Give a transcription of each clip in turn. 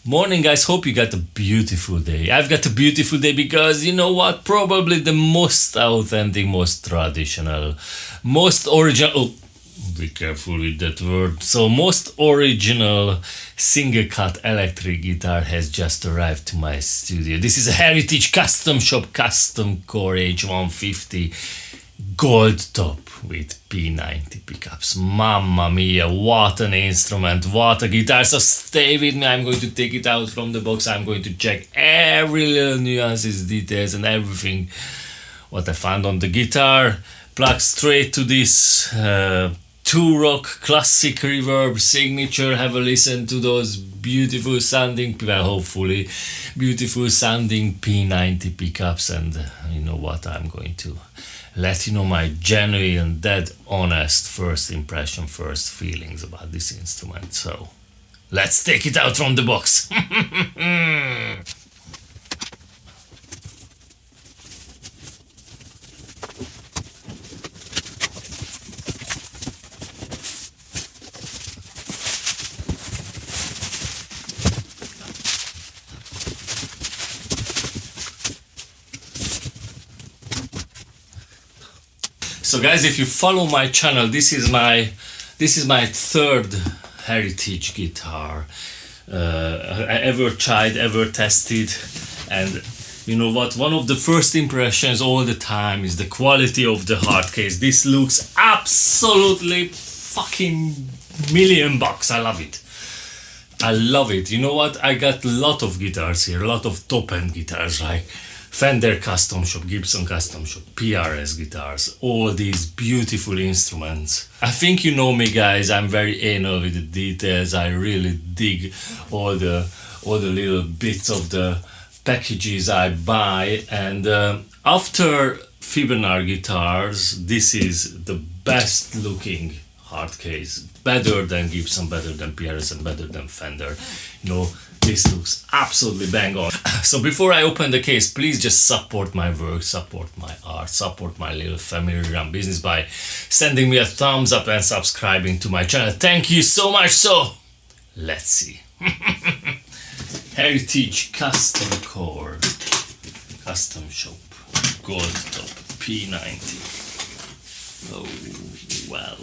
Morning, guys. Hope you got a beautiful day. I've got a beautiful day because you know what? Probably the most authentic, most traditional, most original. Oh, be careful with that word. So, most original single cut electric guitar has just arrived to my studio. This is a Heritage Custom Shop Custom Core H-150 Goldtop with P90 pickups. Mamma mia, what an instrument, what a guitar. So stay with me, I'm going to take it out from the box. I'm going to check every little nuances, details and everything what I found on the guitar. Plug straight to this Two Rock classic reverb signature. Have a listen to those beautiful sounding, well, hopefully beautiful sounding P90 pickups. And you know what, I'm going to let you know my genuine, dead honest first impression, first feelings about this instrument. So let's take it out from the box. So guys, if you follow my channel, this is my third heritage guitar I ever tried, ever tested. And you know what, one of the first impressions all the time is the quality of the hard case. This looks absolutely fucking $1,000,000. I love it. I love it. You know what, I got a lot of guitars here, a lot of top end guitars like Fender Custom Shop, Gibson Custom Shop, PRS guitars, all these beautiful instruments. I think you know me, guys, I'm very anal with the details. I really dig all the little bits of the packages I buy. And after Fibonacci guitars, this is the best looking hard case. Better than Gibson, better than PRS and better than Fender. You know, this looks absolutely bang on. So before I open the case, please just support my work, support my art, support my little family run business by sending me a thumbs up and subscribing to my channel. Thank you so much. So let's see. Heritage Custom Core Custom Shop Goldtop P90. Oh, well.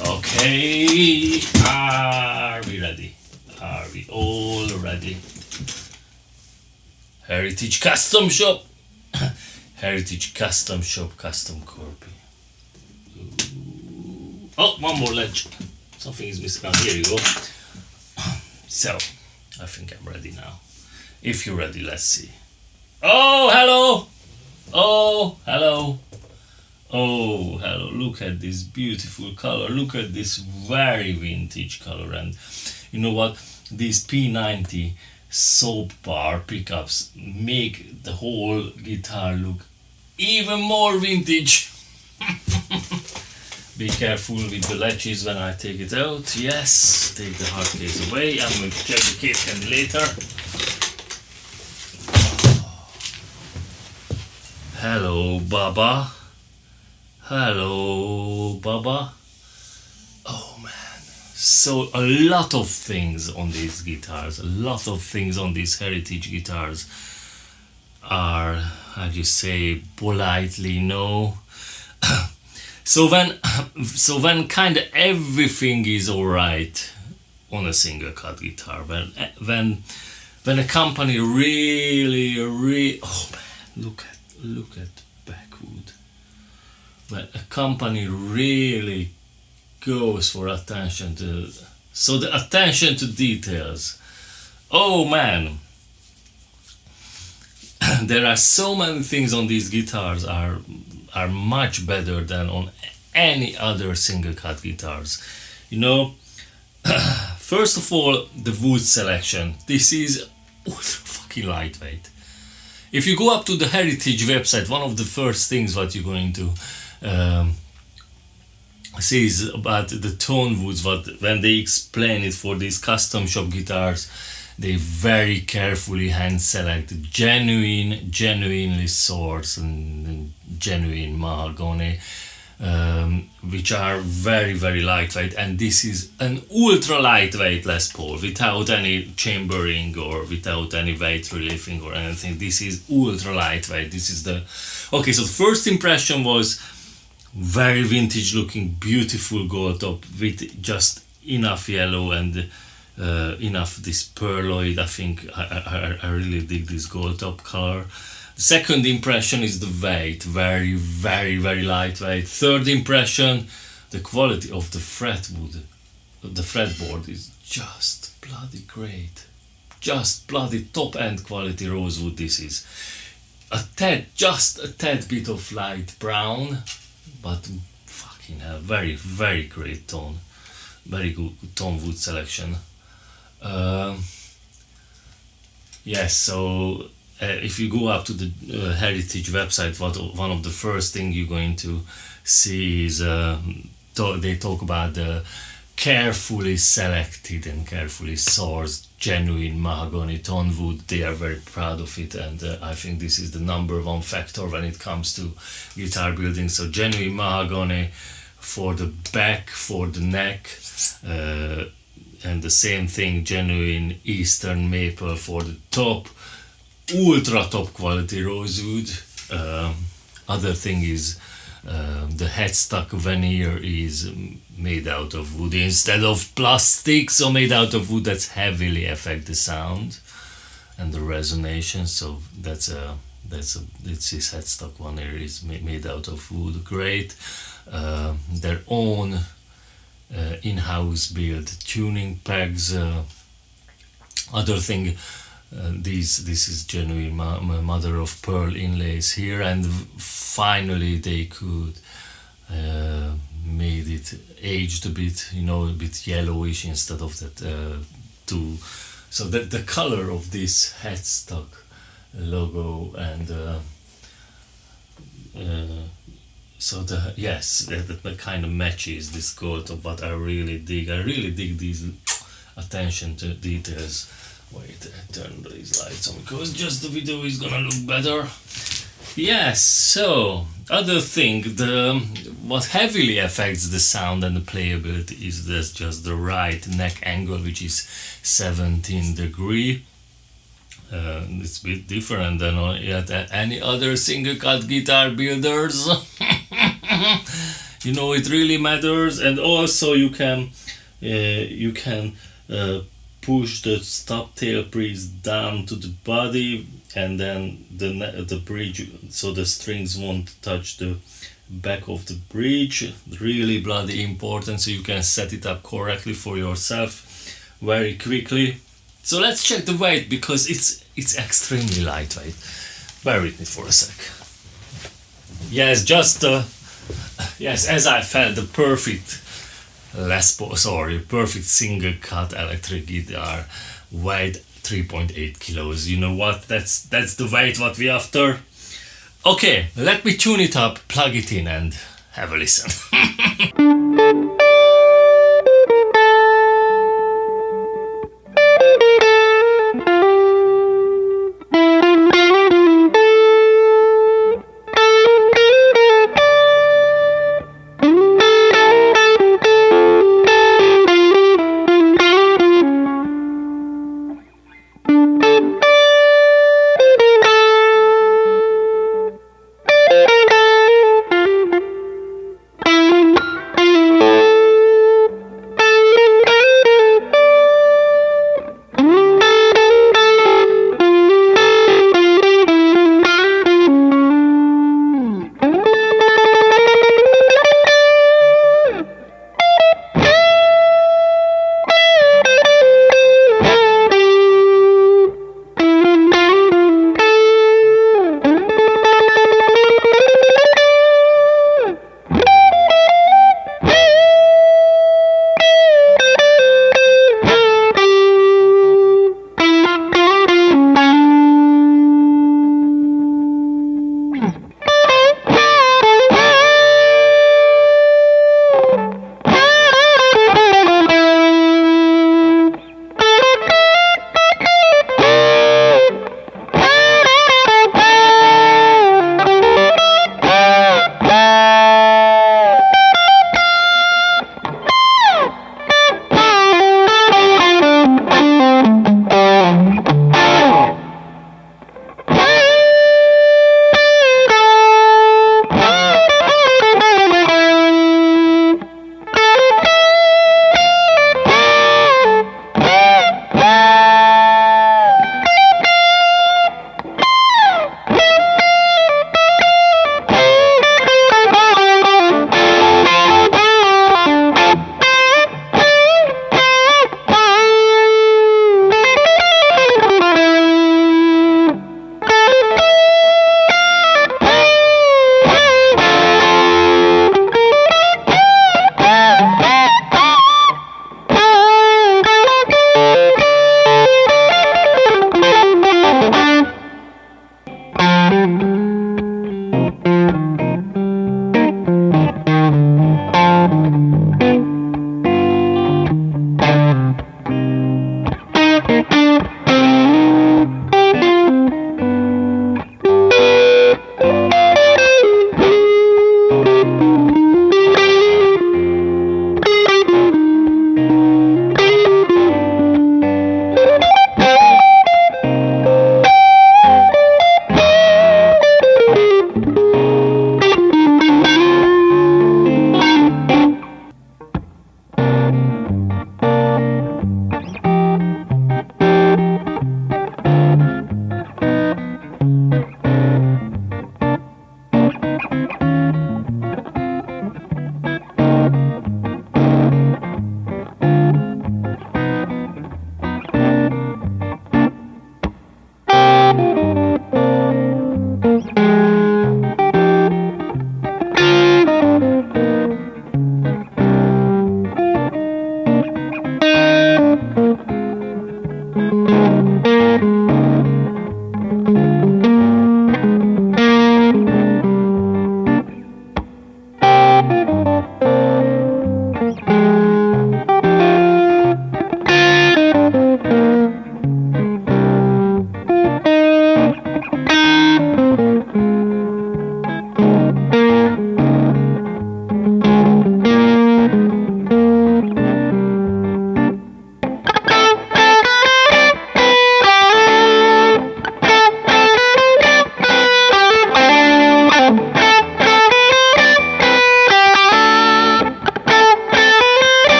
Okay, are we ready? Are we all ready? Heritage Custom Shop. Heritage Custom Shop Custom Corby. Oh, one more ledge. Something is missing. Oh, here you go. So, I think I'm ready now. If you're ready, let's see. Oh, hello! Oh, hello! Oh, hello, look at this beautiful color. Look at this very vintage color. And you know what? These P90 soap bar pickups make the whole guitar look even more vintage. Be careful with the latches when I take it out. Yes, take the hard case away. I'm going to check the case candy later. Hello, Baba. Hello, Baba. Oh man, so a lot of things on these guitars, a lot of things on these heritage guitars are, how do you say, politely, no. So when kind of everything is alright on a single cut guitar, when a company really, oh man, look at backwood. When a company really goes for attention to, so the attention to details, oh man, there are so many things on these guitars are much better than on any other single cut guitars. You know, first of all, the wood selection. This is ultra fucking lightweight. If you go up to the Heritage website, one of the first things what you're going to says about the tone woods, when they explain it for these custom shop guitars, they very carefully hand select genuinely sourced and genuine mahogany which are very, very lightweight, and this is an ultra lightweight Les Paul without any chambering or without any weight relieving or anything. This is ultra lightweight. This is the okay. So the first impression was very vintage looking, beautiful Goldtop with just enough yellow and enough this pearloid. I think I really dig this Goldtop color. The second impression is the weight, very, very, very lightweight. Third impression, the quality of the fretwood, the fretboard is just bloody great. Just bloody top end quality rosewood this is. Just a tad bit of light brown, but fucking hell, very, very great tone. Very good tone wood selection. Yes, so if you go up to the Heritage website, one of the first things you're going to see is they talk about the carefully selected and carefully sourced genuine mahogany tone wood. They are very proud of it, and I think this is the number one factor when it comes to guitar building. So genuine mahogany for the back, for the neck, and the same thing, genuine eastern maple for the top. Ultra top quality rosewood. Other thing is the headstock veneer is made out of wood instead of plastic, so made out of wood that's heavily affect the sound and the resonation. So it's this headstock veneer is made out of wood. Great. Their own in-house built tuning pegs. Other thing. This is genuine mother of pearl inlays here, and finally they could made it aged a bit, a bit yellowish instead of that so that the color of this headstock logo and so that kind of matches this gold of what I really dig. I really dig these attention to details. Wait, I turn these lights on because just the video is gonna look better. Yes, so other thing, what heavily affects the sound and the playability is just the right neck angle, which is 17 degree. It's a bit different than any other single cut guitar builders. It really matters, and also you can push the stop tail piece down to the body, and then the bridge, so the strings won't touch the back of the bridge. Really bloody important, so you can set it up correctly for yourself very quickly. So let's check the weight, because it's extremely lightweight. Bear with me for a sec. Yes, as I felt, the perfect perfect single cut electric guitar weighed 3.8 kilos. You know what? That's the weight what we after. Okay, let me tune it up, plug it in, and have a listen.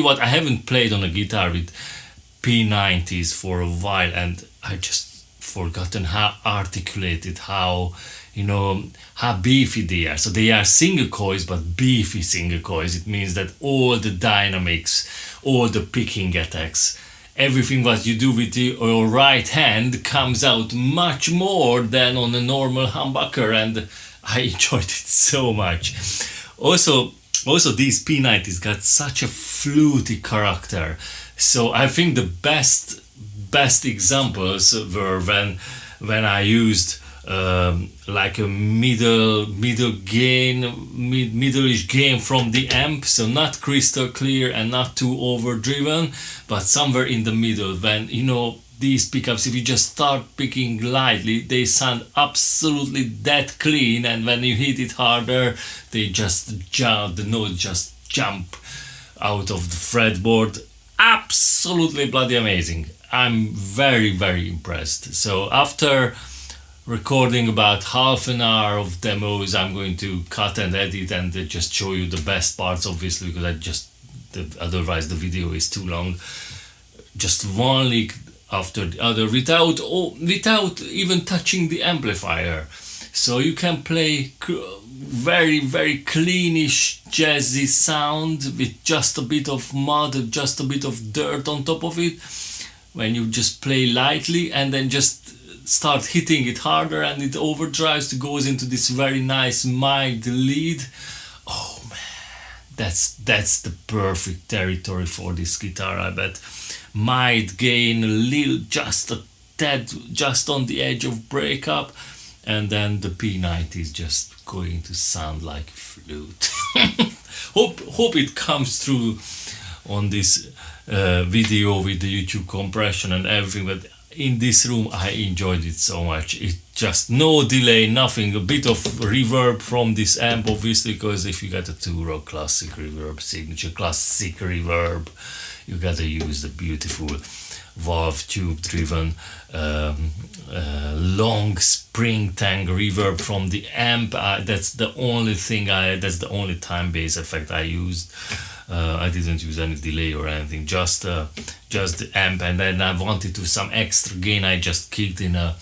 What, I haven't played on a guitar with P90s for a while, and I just forgotten how articulated, how, you know, how beefy they are. So they are single coils, but beefy single coils. It means that all the dynamics, all the picking attacks, everything what you do with your right hand comes out much more than on a normal humbucker, and I enjoyed it so much. Also, these P90s got such a fluty character. So I think the best examples were when I used like a middle-ish gain from the amp, so not crystal clear and not too overdriven, but somewhere in the middle. When, you know, these pickups, if you just start picking lightly, they sound absolutely dead clean, and when you hit it harder, they just jump, the notes just jump out of the fretboard. Absolutely bloody amazing. I'm very, very impressed. So after recording about half an hour of demos, I'm going to cut and edit and just show you the best parts, obviously, because otherwise the video is too long. Just one lick after the other without even touching the amplifier. So you can play very, very cleanish jazzy sound with just a bit of mud, just a bit of dirt on top of it, when you just play lightly and then just start hitting it harder and it overdrives, it goes into this very nice mild lead. Oh man, that's the perfect territory for this guitar, I bet. Mild gain, a little, just a tad, just on the edge of breakup, and then the P90 is just going to sound like a flute. Hope it comes through on this video with the YouTube compression and everything, but in this room I enjoyed it so much. It just no delay, nothing, a bit of reverb from this amp, obviously, because if you got a two-row classic reverb, signature classic reverb, you gotta use the beautiful valve tube driven long spring tank reverb from the amp. That's the only thing that's the only time bass effect I used. I didn't use any delay or anything, just the amp, and then I wanted to some extra gain. I just kicked in a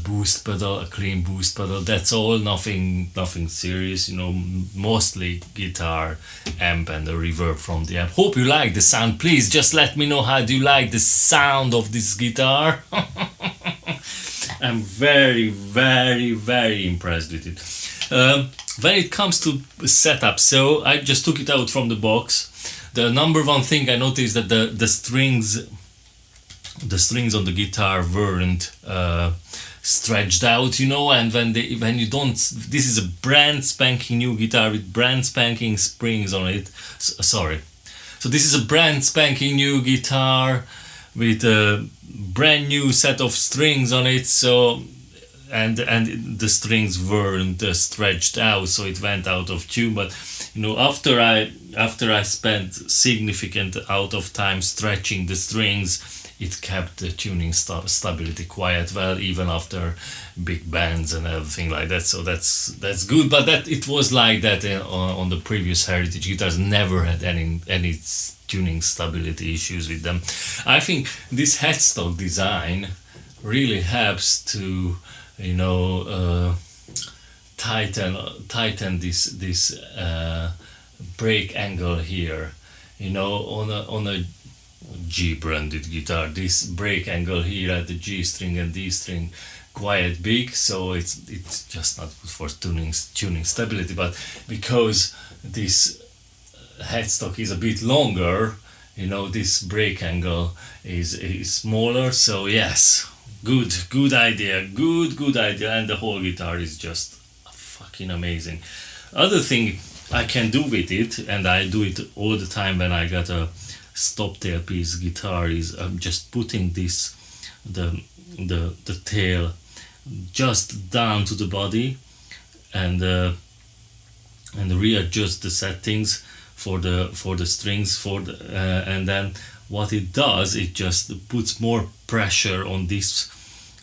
boost pedal, a clean boost pedal. That's all, nothing serious, you know, mostly guitar, amp, and the reverb from the amp. Hope you like the sound. Please just let me know how do you like the sound of this guitar. I'm very, very, very impressed with it. When it comes to setup, so I just took it out from the box. The number one thing I noticed that the strings on the guitar weren't stretched out, you know, and when you don't, this is a brand spanking new guitar with brand spanking springs on it. Sorry. So this is a brand spanking new guitar with a brand new set of strings on it. So and the strings weren't stretched out, so it went out of tune. But you know, after I spent significant out of time stretching the strings, it kept the tuning stability quite well, even after big bends and everything like that. So that's good. But that it was like that on the previous Heritage guitars. Never had any tuning stability issues with them. I think this headstock design really helps to, you know, tighten this break angle here, you know, on a G branded guitar. This break angle here at the G string and D string quite big, so it's just not good for tuning stability. But because this headstock is a bit longer, you know, this break angle is smaller. So yes, good idea, good idea, and the whole guitar is just fucking amazing. Other thing I can do with it, and I do it all the time when I got a stop tailpiece guitar, is I'm just putting this the tail just down to the body and readjust the settings for the strings and then what it does, it just puts more pressure on this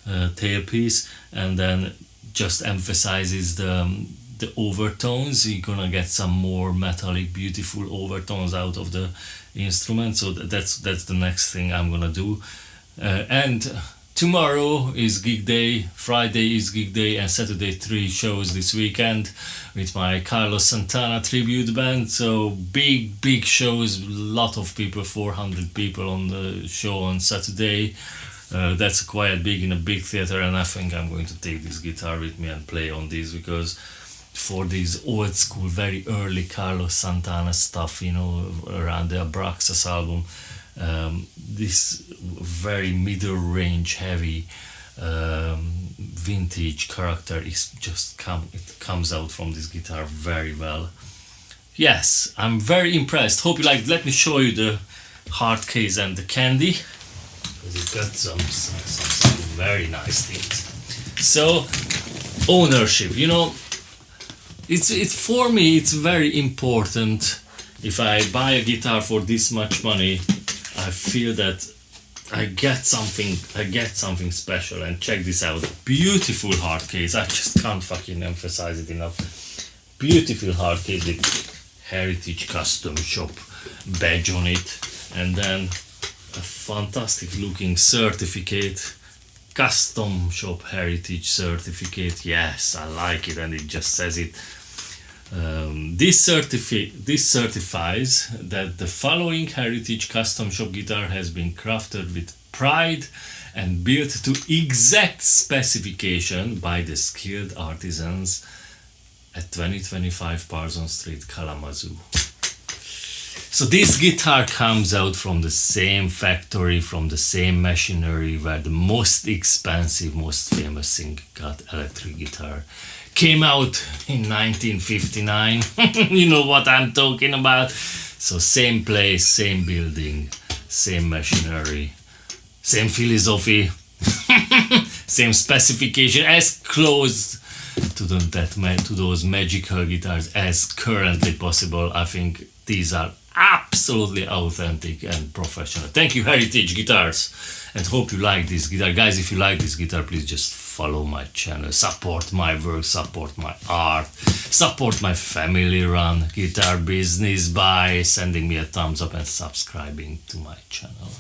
tailpiece and then just emphasizes the overtones. You're gonna get some more metallic beautiful overtones out of the instrument. So that's the next thing I'm gonna do. And tomorrow is gig day, Friday is gig day, and Saturday 3 shows this weekend with my Carlos Santana tribute band. So big shows, lot of people, 400 people on the show on Saturday. That's quite big in a big theater, and I think I'm going to take this guitar with me and play on this, because for this old school, very early Carlos Santana stuff, you know, around the Abraxas album, this very middle range heavy vintage character is just it comes out from this guitar very well. Yes, I'm very impressed. Hope you like. Let me show you the hard case and the candy, because it's got some very nice things. So ownership, you know, it's for me it's very important. If I buy a guitar for this much money, I feel that I get something special. And check this out, beautiful hard case. I just can't fucking emphasize it enough. Beautiful hard case with Heritage Custom Shop badge on it, and then a fantastic looking certificate, Custom Shop Heritage certificate. Yes, I like it, and it just says it. This certifies that the following Heritage Custom Shop guitar has been crafted with pride and built to exact specification by the skilled artisans at 2025 Parson Street, Kalamazoo. So this guitar comes out from the same factory, from the same machinery where the most expensive, most famous singlecut electric guitar came out in 1959. You know what I'm talking about. So same place, same building, same machinery, same philosophy, same specification, as close to those magical guitars as currently possible. I think these are absolutely authentic and professional. Thank you, Heritage Guitars, and hope you like this guitar. Guys, if you like this guitar, please just follow my channel, support my work, support my art, support my family run guitar business by sending me a thumbs up and subscribing to my channel.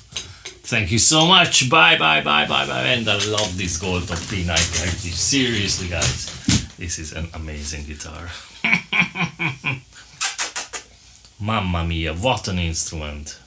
Thank you so much. Bye. And I love this Goldtop P90 Heritage. Seriously, guys, this is an amazing guitar. Mamma mia, what an instrument.